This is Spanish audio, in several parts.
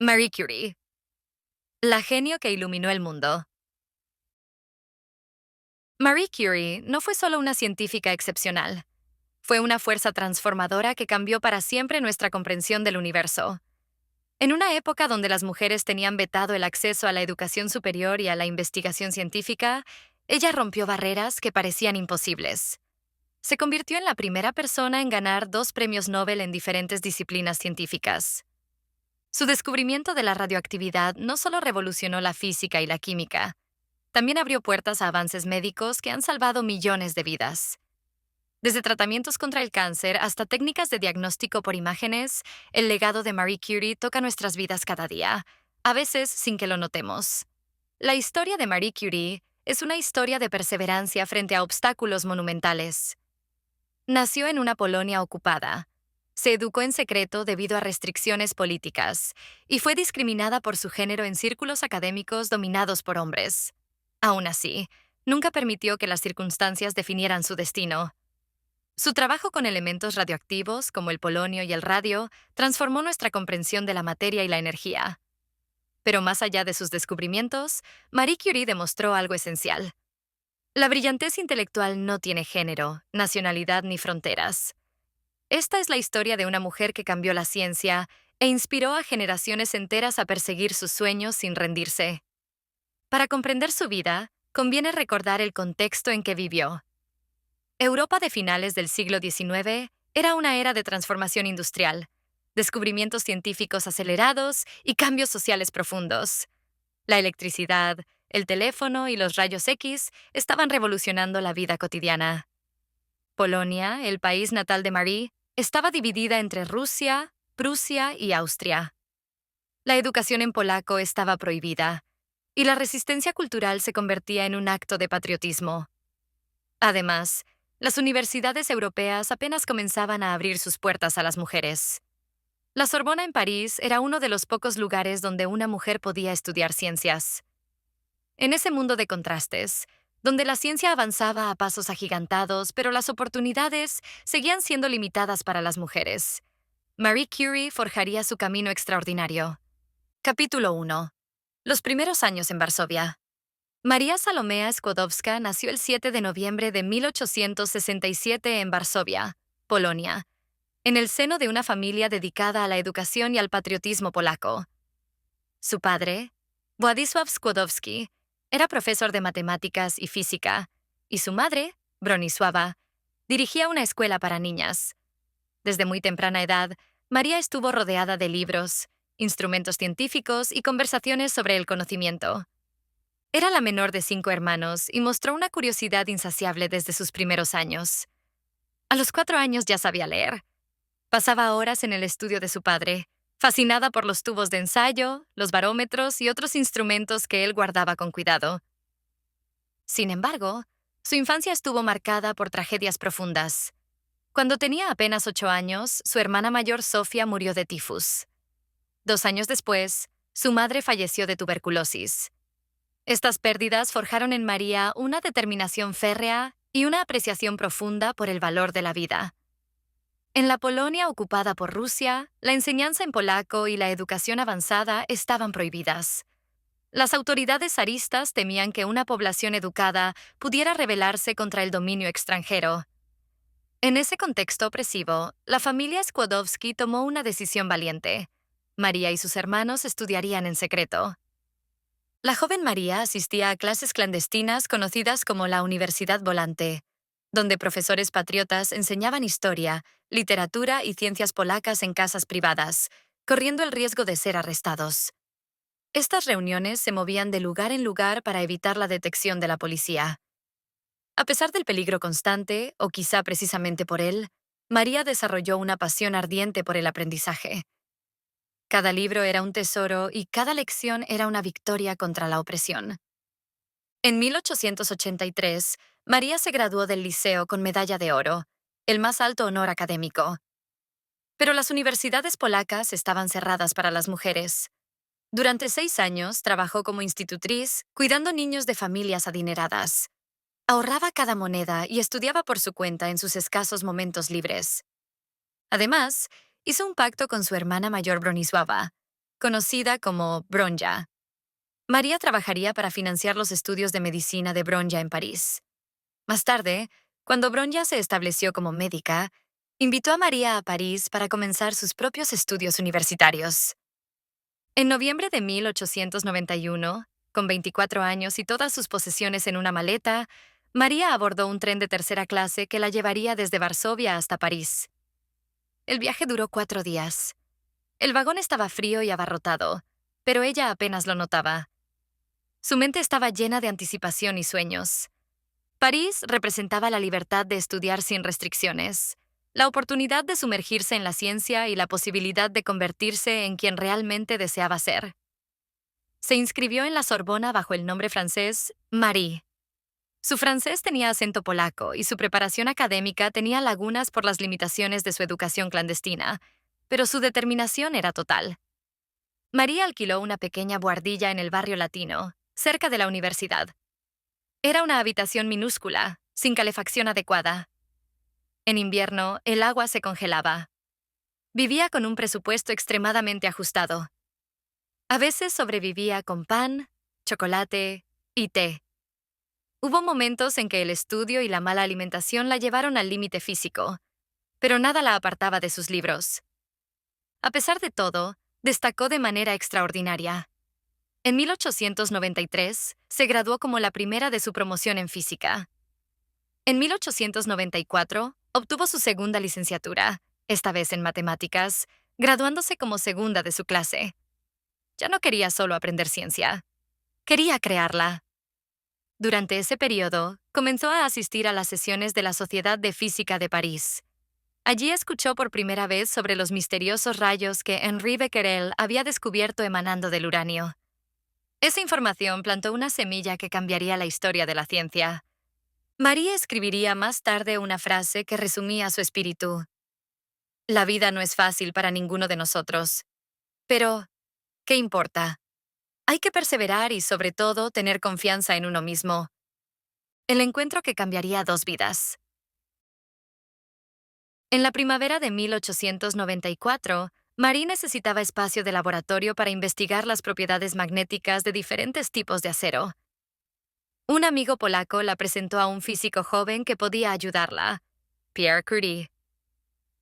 Marie Curie, la genio que iluminó el mundo. Marie Curie no fue solo una científica excepcional, fue una fuerza transformadora que cambió para siempre nuestra comprensión del universo. En una época donde las mujeres tenían vetado el acceso a la educación superior y a la investigación científica, ella rompió barreras que parecían imposibles. Se convirtió en la primera persona en ganar 2 premios Nobel en diferentes disciplinas científicas. Su descubrimiento de la radioactividad no solo revolucionó la física y la química, también abrió puertas a avances médicos que han salvado millones de vidas. Desde tratamientos contra el cáncer hasta técnicas de diagnóstico por imágenes, el legado de Marie Curie toca nuestras vidas cada día, a veces sin que lo notemos. La historia de Marie Curie es una historia de perseverancia frente a obstáculos monumentales. Nació en una Polonia ocupada. Se educó en secreto debido a restricciones políticas y fue discriminada por su género en círculos académicos dominados por hombres. Aún así, nunca permitió que las circunstancias definieran su destino. Su trabajo con elementos radioactivos, como el polonio y el radio, transformó nuestra comprensión de la materia y la energía. Pero más allá de sus descubrimientos, Marie Curie demostró algo esencial. La brillantez intelectual no tiene género, nacionalidad ni fronteras. Esta es la historia de una mujer que cambió la ciencia e inspiró a generaciones enteras a perseguir sus sueños sin rendirse. Para comprender su vida, conviene recordar el contexto en que vivió. Europa de finales del siglo XIX era una era de transformación industrial, descubrimientos científicos acelerados y cambios sociales profundos. La electricidad, el teléfono y los rayos X estaban revolucionando la vida cotidiana. Polonia, el país natal de Marie, estaba dividida entre Rusia, Prusia y Austria. La educación en polaco estaba prohibida, y la resistencia cultural se convertía en un acto de patriotismo. Además, las universidades europeas apenas comenzaban a abrir sus puertas a las mujeres. La Sorbona en París era uno de los pocos lugares donde una mujer podía estudiar ciencias. En ese mundo de contrastes, donde la ciencia avanzaba a pasos agigantados, pero las oportunidades seguían siendo limitadas para las mujeres, Marie Curie forjaría su camino extraordinario. Capítulo 1. Los primeros años en Varsovia. María Salomea Skłodowska nació el 7 de noviembre de 1867 en Varsovia, Polonia, en el seno de una familia dedicada a la educación y al patriotismo polaco. Su padre, Władysław Skłodowski, era profesor de matemáticas y física, y su madre, Bronisława, dirigía una escuela para niñas. Desde muy temprana edad, María estuvo rodeada de libros, instrumentos científicos y conversaciones sobre el conocimiento. Era la menor de 5 hermanos y mostró una curiosidad insaciable desde sus primeros años. A los 4 años ya sabía leer. Pasaba horas en el estudio de su padre, fascinada por los tubos de ensayo, los barómetros y otros instrumentos que él guardaba con cuidado. Sin embargo, su infancia estuvo marcada por tragedias profundas. Cuando tenía apenas 8 años, su hermana mayor Sofía murió de tifus. 2 años después, su madre falleció de tuberculosis. Estas pérdidas forjaron en María una determinación férrea y una apreciación profunda por el valor de la vida. En la Polonia ocupada por Rusia, la enseñanza en polaco y la educación avanzada estaban prohibidas. Las autoridades zaristas temían que una población educada pudiera rebelarse contra el dominio extranjero. En ese contexto opresivo, la familia Skłodowski tomó una decisión valiente. María y sus hermanos estudiarían en secreto. La joven María asistía a clases clandestinas conocidas como la Universidad Volante, donde profesores patriotas enseñaban historia, literatura y ciencias polacas en casas privadas, corriendo el riesgo de ser arrestados. Estas reuniones se movían de lugar en lugar para evitar la detección de la policía. A pesar del peligro constante, o quizá precisamente por él, María desarrolló una pasión ardiente por el aprendizaje. Cada libro era un tesoro y cada lección era una victoria contra la opresión. En 1883, María se graduó del liceo con medalla de oro, el más alto honor académico. Pero las universidades polacas estaban cerradas para las mujeres. Durante 6 años trabajó como institutriz, cuidando niños de familias adineradas. Ahorraba cada moneda y estudiaba por su cuenta en sus escasos momentos libres. Además, hizo un pacto con su hermana mayor Bronisława. conocida como Bronja. María trabajaría para financiar los estudios de medicina de Bronja en París. Más tarde, cuando Bronja se estableció como médica, invitó a María a París para comenzar sus propios estudios universitarios. En noviembre de 1891, con 24 años y todas sus posesiones en una maleta, María abordó un tren de tercera clase que la llevaría desde Varsovia hasta París. El viaje duró 4 días. El vagón estaba frío y abarrotado, pero ella apenas lo notaba. Su mente estaba llena de anticipación y sueños. París representaba la libertad de estudiar sin restricciones, la oportunidad de sumergirse en la ciencia y la posibilidad de convertirse en quien realmente deseaba ser. Se inscribió en la Sorbona bajo el nombre francés Marie. Su francés tenía acento polaco y su preparación académica tenía lagunas por las limitaciones de su educación clandestina, pero su determinación era total. María alquiló una pequeña buhardilla en el barrio latino, cerca de la universidad. Era una habitación minúscula, sin calefacción adecuada. En invierno, el agua se congelaba. Vivía con un presupuesto extremadamente ajustado. A veces sobrevivía con pan, chocolate y té. Hubo momentos en que el estudio y la mala alimentación la llevaron al límite físico, pero nada la apartaba de sus libros. A pesar de todo, destacó de manera extraordinaria. En 1893, se graduó como la primera de su promoción en física. En 1894, obtuvo su segunda licenciatura, esta vez en matemáticas, graduándose como segunda de su clase. Ya no quería solo aprender ciencia, quería crearla. Durante ese periodo, comenzó a asistir a las sesiones de la Sociedad de Física de París. Allí escuchó por primera vez sobre los misteriosos rayos que Henri Becquerel había descubierto emanando del uranio. Esa información plantó una semilla que cambiaría la historia de la ciencia. Marie escribiría más tarde una frase que resumía su espíritu. La vida no es fácil para ninguno de nosotros. Pero, ¿qué importa? Hay que perseverar y, sobre todo, tener confianza en uno mismo. El encuentro que cambiaría 2 vidas. En la primavera de 1894, Marie necesitaba espacio de laboratorio para investigar las propiedades magnéticas de diferentes tipos de acero. Un amigo polaco la presentó a un físico joven que podía ayudarla, Pierre Curie.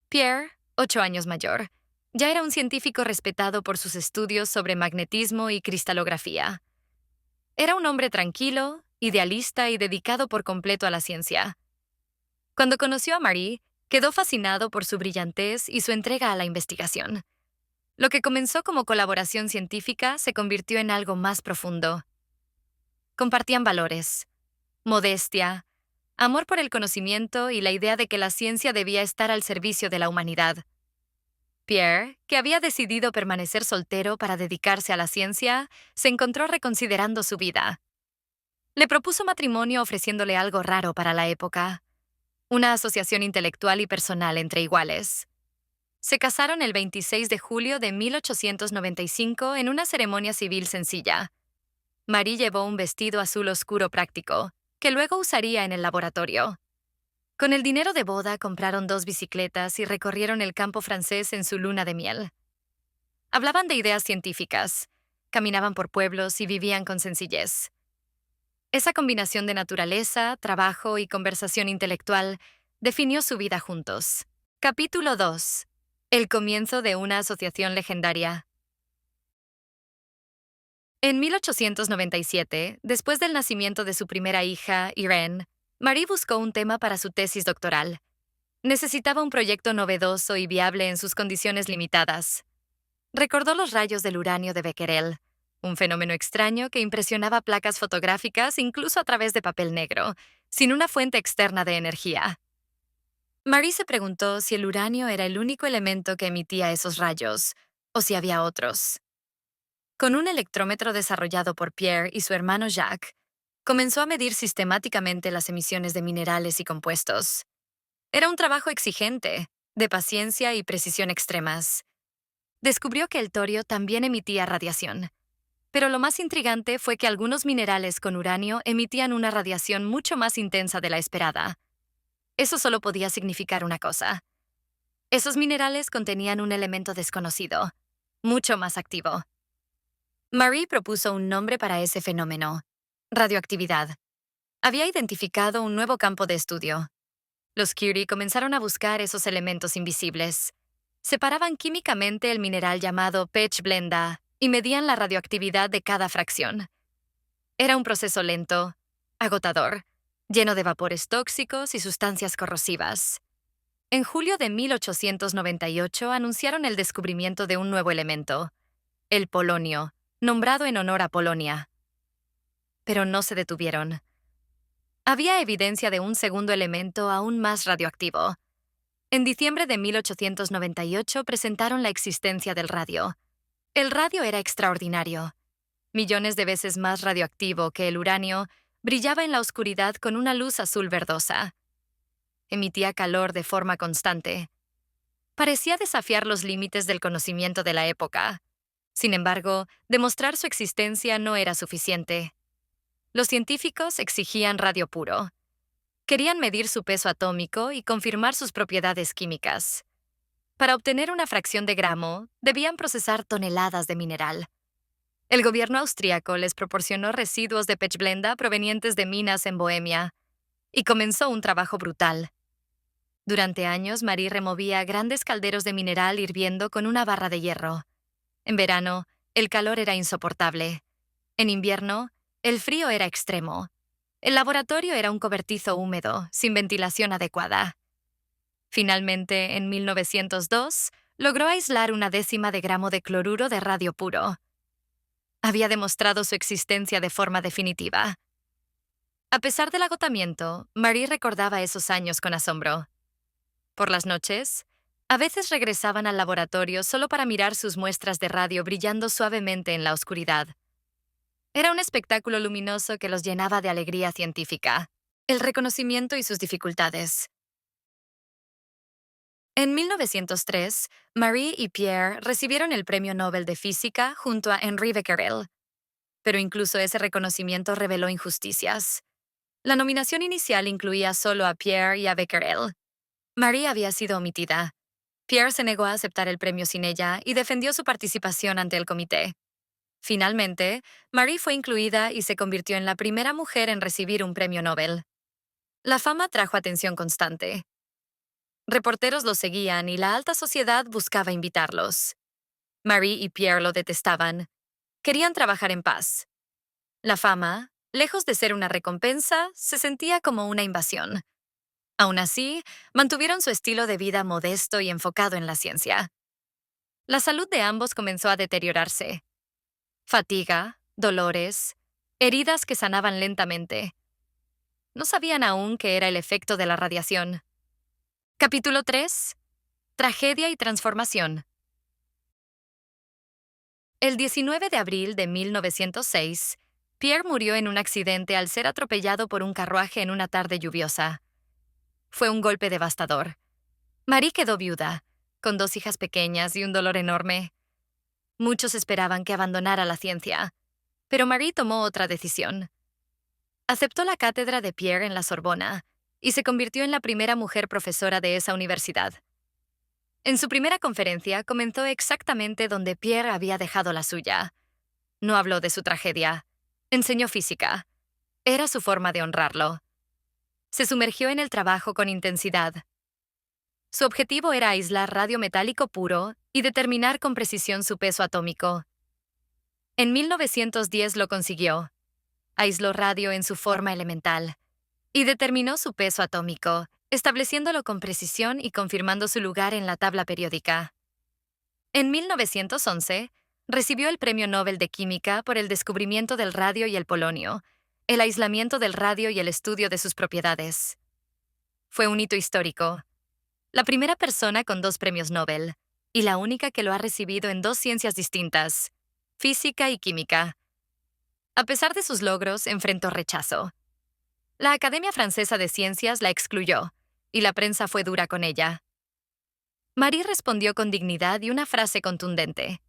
Pierre, 8 años mayor, ya era un científico respetado por sus estudios sobre magnetismo y cristalografía. Era un hombre tranquilo, idealista y dedicado por completo a la ciencia. Cuando conoció a Marie, quedó fascinado por su brillantez y su entrega a la investigación. Lo que comenzó como colaboración científica se convirtió en algo más profundo. Compartían valores, modestia, amor por el conocimiento y la idea de que la ciencia debía estar al servicio de la humanidad. Pierre, que había decidido permanecer soltero para dedicarse a la ciencia, se encontró reconsiderando su vida. Le propuso matrimonio ofreciéndole algo raro para la época: una asociación intelectual y personal entre iguales. Se casaron el 26 de julio de 1895 en una ceremonia civil sencilla. Marie llevó un vestido azul oscuro práctico, que luego usaría en el laboratorio. Con el dinero de boda compraron 2 bicicletas y recorrieron el campo francés en su luna de miel. Hablaban de ideas científicas, caminaban por pueblos y vivían con sencillez. Esa combinación de naturaleza, trabajo y conversación intelectual definió su vida juntos. Capítulo 2. El comienzo de una asociación legendaria. En 1897, después del nacimiento de su primera hija, Irene, Marie buscó un tema para su tesis doctoral. Necesitaba un proyecto novedoso y viable en sus condiciones limitadas. Recordó los rayos del uranio de Becquerel, un fenómeno extraño que impresionaba placas fotográficas incluso a través de papel negro, sin una fuente externa de energía. Marie se preguntó si el uranio era el único elemento que emitía esos rayos, o si había otros. Con un electrómetro desarrollado por Pierre y su hermano Jacques, comenzó a medir sistemáticamente las emisiones de minerales y compuestos. Era un trabajo exigente, de paciencia y precisión extremas. Descubrió que el torio también emitía radiación, pero lo más intrigante fue que algunos minerales con uranio emitían una radiación mucho más intensa de la esperada. Eso solo podía significar una cosa: esos minerales contenían un elemento desconocido, mucho más activo. Marie propuso un nombre para ese fenómeno: radioactividad. Había identificado un nuevo campo de estudio. Los Curie comenzaron a buscar esos elementos invisibles. Separaban químicamente el mineral llamado pechblenda y medían la radioactividad de cada fracción. Era un proceso lento, agotador, lleno de vapores tóxicos y sustancias corrosivas. En julio de 1898 anunciaron el descubrimiento de un nuevo elemento, el polonio, nombrado en honor a Polonia. Pero no se detuvieron. Había evidencia de un segundo elemento aún más radioactivo. En diciembre de 1898 presentaron la existencia del radio. El radio era extraordinario. Millones de veces más radioactivo que el uranio, brillaba en la oscuridad con una luz azul verdosa. Emitía calor de forma constante. Parecía desafiar los límites del conocimiento de la época. Sin embargo, demostrar su existencia no era suficiente. Los científicos exigían radio puro. Querían medir su peso atómico y confirmar sus propiedades químicas. Para obtener una fracción de gramo, debían procesar toneladas de mineral. El gobierno austríaco les proporcionó residuos de pechblenda provenientes de minas en Bohemia, y comenzó un trabajo brutal. Durante años, Marie removía grandes calderos de mineral hirviendo con una barra de hierro. En verano, el calor era insoportable. En invierno, el frío era extremo. El laboratorio era un cobertizo húmedo, sin ventilación adecuada. Finalmente, en 1902, logró aislar una décima de gramo de cloruro de radio puro. Había demostrado su existencia de forma definitiva. A pesar del agotamiento, Marie recordaba esos años con asombro. Por las noches, a veces regresaban al laboratorio solo para mirar sus muestras de radio brillando suavemente en la oscuridad. Era un espectáculo luminoso que los llenaba de alegría científica. El reconocimiento y sus dificultades. En 1903, Marie y Pierre recibieron el Premio Nobel de Física junto a Henri Becquerel. Pero incluso ese reconocimiento reveló injusticias. La nominación inicial incluía solo a Pierre y a Becquerel. Marie había sido omitida. Pierre se negó a aceptar el premio sin ella y defendió su participación ante el comité. Finalmente, Marie fue incluida y se convirtió en la primera mujer en recibir un premio Nobel. La fama trajo atención constante. Reporteros los seguían y la alta sociedad buscaba invitarlos. Marie y Pierre lo detestaban. Querían trabajar en paz. La fama, lejos de ser una recompensa, se sentía como una invasión. Aún así, mantuvieron su estilo de vida modesto y enfocado en la ciencia. La salud de ambos comenzó a deteriorarse. Fatiga, dolores, heridas que sanaban lentamente. No sabían aún qué era el efecto de la radiación. Capítulo 3. Tragedia y transformación. El 19 de abril de 1906, Pierre murió en un accidente al ser atropellado por un carruaje en una tarde lluviosa. Fue un golpe devastador. Marie quedó viuda, con 2 hijas pequeñas y un dolor enorme. Muchos esperaban que abandonara la ciencia, pero Marie tomó otra decisión. Aceptó la cátedra de Pierre en la Sorbona y se convirtió en la primera mujer profesora de esa universidad. En su primera conferencia comenzó exactamente donde Pierre había dejado la suya. No habló de su tragedia. Enseñó física. Era su forma de honrarlo. Se sumergió en el trabajo con intensidad. Su objetivo era aislar radio metálico puro y determinar con precisión su peso atómico. En 1910 lo consiguió. Aisló radio en su forma elemental y determinó su peso atómico, estableciéndolo con precisión y confirmando su lugar en la tabla periódica. En 1911, recibió el Premio Nobel de Química por el descubrimiento del radio y el polonio, el aislamiento del radio y el estudio de sus propiedades. Fue un hito histórico. La primera persona con 2 premios Nobel, y la única que lo ha recibido en 2 ciencias distintas, física y química. A pesar de sus logros, enfrentó rechazo. La Academia Francesa de Ciencias la excluyó, y la prensa fue dura con ella. Marie respondió con dignidad y una frase contundente.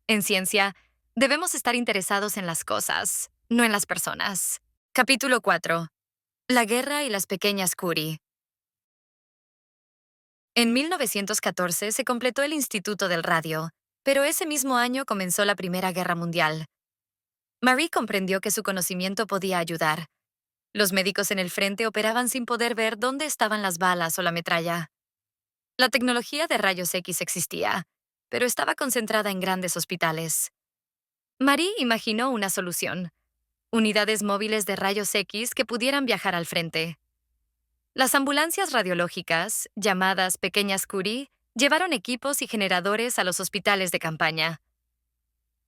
En ciencia, debemos estar interesados en las cosas, no en las personas. Capítulo 4. La guerra y las pequeñas Curie. En 1914 se completó el Instituto del Radio, Pero ese mismo año comenzó la Primera Guerra Mundial. Marie comprendió que su conocimiento podía ayudar. Los médicos en el frente operaban sin poder ver dónde estaban las balas o la metralla. La tecnología de rayos X existía, pero estaba concentrada en grandes hospitales. Marie imaginó una solución: unidades móviles de rayos X que pudieran viajar al frente. Las ambulancias radiológicas, llamadas pequeñas Curie, llevaron equipos y generadores a los hospitales de campaña.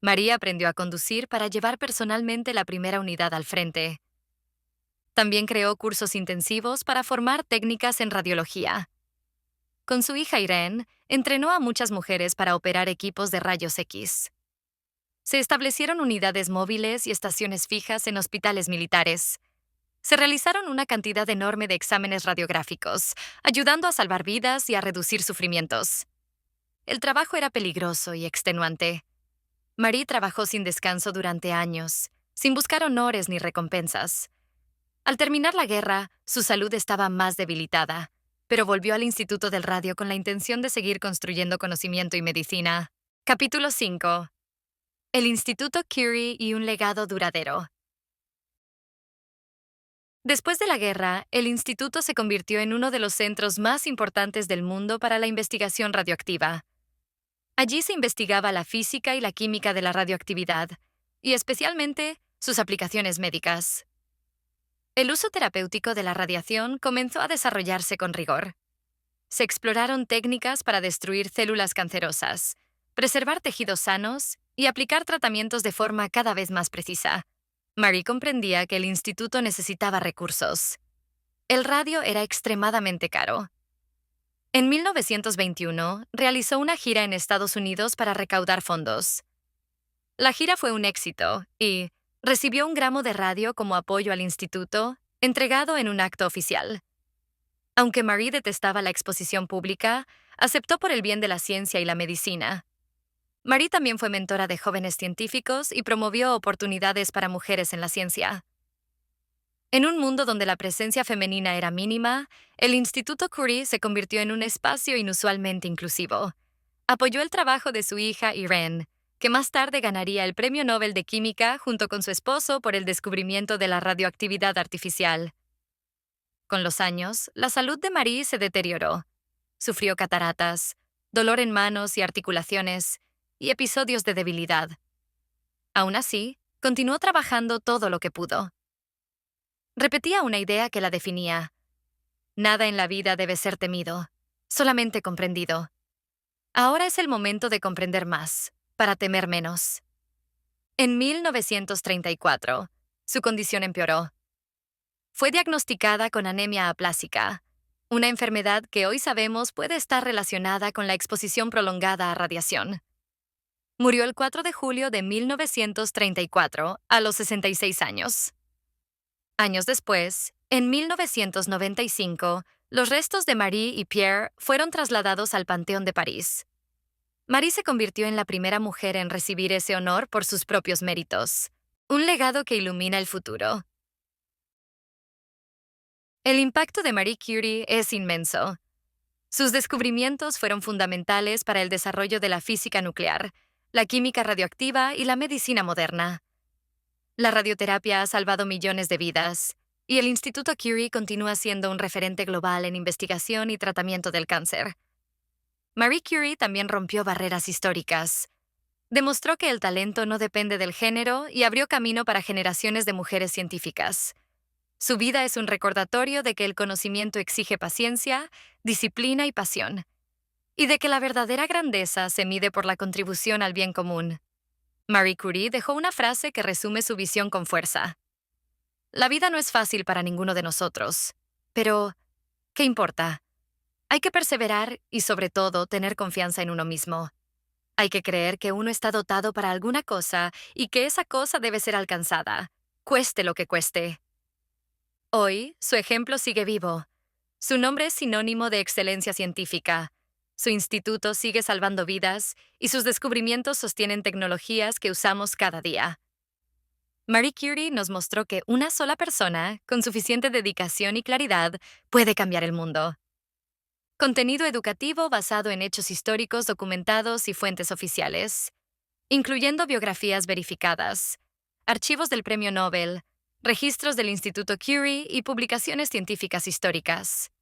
María aprendió a conducir para llevar personalmente la primera unidad al frente. También creó cursos intensivos para formar técnicas en radiología. Con su hija Irene, entrenó a muchas mujeres para operar equipos de rayos X. Se establecieron unidades móviles y estaciones fijas en hospitales militares. Se realizaron una cantidad enorme de exámenes radiográficos, ayudando a salvar vidas y a reducir sufrimientos. El trabajo era peligroso y extenuante. Marie trabajó sin descanso durante años, sin buscar honores ni recompensas. Al terminar la guerra, su salud estaba más debilitada, pero volvió al Instituto del Radio con la intención de seguir construyendo conocimiento y medicina. Capítulo 5. El Instituto Curie y un legado duradero. Después de la guerra, el instituto se convirtió en uno de los centros más importantes del mundo para la investigación radioactiva. Allí se investigaba la física y la química de la radioactividad, y especialmente sus aplicaciones médicas. El uso terapéutico de la radiación comenzó a desarrollarse con rigor. Se exploraron técnicas para destruir células cancerosas, preservar tejidos sanos y aplicar tratamientos de forma cada vez más precisa. Marie comprendía que el instituto necesitaba recursos. El radio era extremadamente caro. En 1921, realizó una gira en Estados Unidos para recaudar fondos. La gira fue un éxito y recibió un gramo de radio como apoyo al instituto, entregado en un acto oficial. Aunque Marie detestaba la exposición pública, aceptó por el bien de la ciencia y la medicina. Marie también fue mentora de jóvenes científicos y promovió oportunidades para mujeres en la ciencia. En un mundo donde la presencia femenina era mínima, el Instituto Curie se convirtió en un espacio inusualmente inclusivo. Apoyó el trabajo de su hija Irene, que más tarde ganaría el Premio Nobel de Química junto con su esposo por el descubrimiento de la radioactividad artificial. Con los años, la salud de Marie se deterioró. Sufrió cataratas, dolor en manos y articulaciones, y episodios de debilidad. Aún así, continuó trabajando todo lo que pudo. Repetía una idea que la definía: nada en la vida debe ser temido, solamente comprendido. Ahora es el momento de comprender más, para temer menos. En 1934, su condición empeoró. Fue diagnosticada con anemia aplásica, una enfermedad que hoy sabemos puede estar relacionada con la exposición prolongada a radiación. Murió el 4 de julio de 1934, a los 66 años. Años después, en 1995, los restos de Marie y Pierre fueron trasladados al Panteón de París. Marie se convirtió en la primera mujer en recibir ese honor por sus propios méritos, un legado que ilumina el futuro. El impacto de Marie Curie es inmenso. Sus descubrimientos fueron fundamentales para el desarrollo de la física nuclear, la química radioactiva y la medicina moderna. La radioterapia ha salvado millones de vidas, y el Instituto Curie continúa siendo un referente global en investigación y tratamiento del cáncer. Marie Curie también rompió barreras históricas. Demostró que el talento no depende del género y abrió camino para generaciones de mujeres científicas. Su vida es un recordatorio de que el conocimiento exige paciencia, disciplina y pasión, y de que la verdadera grandeza se mide por la contribución al bien común. Marie Curie dejó una frase que resume su visión con fuerza: la vida no es fácil para ninguno de nosotros, pero ¿qué importa? Hay que perseverar y, sobre todo, tener confianza en uno mismo. Hay que creer que uno está dotado para alguna cosa y que esa cosa debe ser alcanzada, cueste lo que cueste. Hoy, su ejemplo sigue vivo. Su nombre es sinónimo de excelencia científica. Su instituto sigue salvando vidas y sus descubrimientos sostienen tecnologías que usamos cada día. Marie Curie nos mostró que una sola persona, con suficiente dedicación y claridad, puede cambiar el mundo. Contenido educativo basado en hechos históricos documentados y fuentes oficiales, incluyendo biografías verificadas, archivos del Premio Nobel, registros del Instituto Curie y publicaciones científicas históricas.